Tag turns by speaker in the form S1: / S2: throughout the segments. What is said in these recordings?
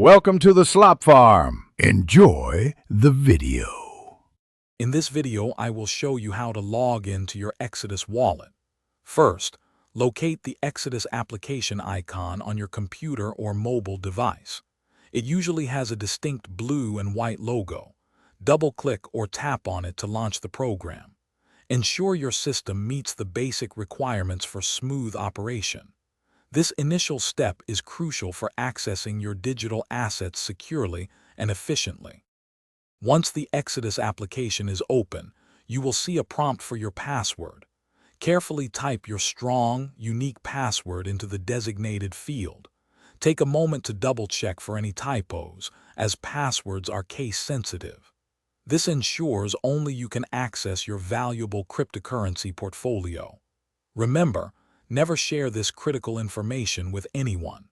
S1: Welcome to the Slop Farm. Enjoy the video.
S2: In this video, I will show you how to log into your Exodus wallet. First, locate the Exodus application icon on your computer or mobile device. It usually has a distinct blue and white logo. Double-click or tap on it to launch the program. Ensure your system meets the basic requirements for smooth operation. This initial step is crucial for accessing your digital assets securely and efficiently. Once the Exodus application is open, you will see a prompt for your password. Carefully type your strong, unique password into the designated field. Take a moment to double-check for any typos, as passwords are case-sensitive. This ensures only you can access your valuable cryptocurrency portfolio. Remember, never share this critical information with anyone.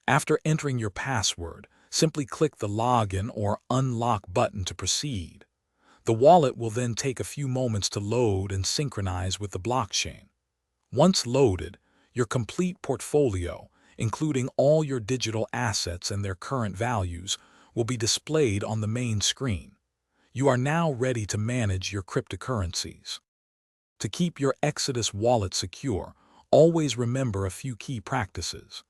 S2: After entering your password, simply click the Login or Unlock button to proceed. The wallet will then take a few moments to load and synchronize with the blockchain. Once loaded, your complete portfolio, including all your digital assets and their current values, will be displayed on the main screen. You are now ready to manage your cryptocurrencies. To keep your Exodus wallet secure, always remember a few key practices.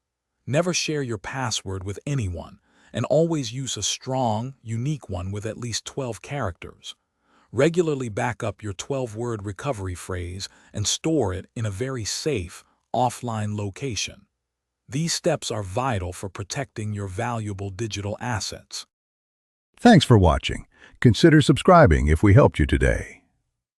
S2: Never share your password with anyone, and always use a strong, unique one with at least 12 characters. Regularly back up your 12-word recovery phrase and store it in a very safe, offline location. These steps are vital for protecting your valuable digital assets.
S1: Thanks for watching. Consider subscribing if we helped you today.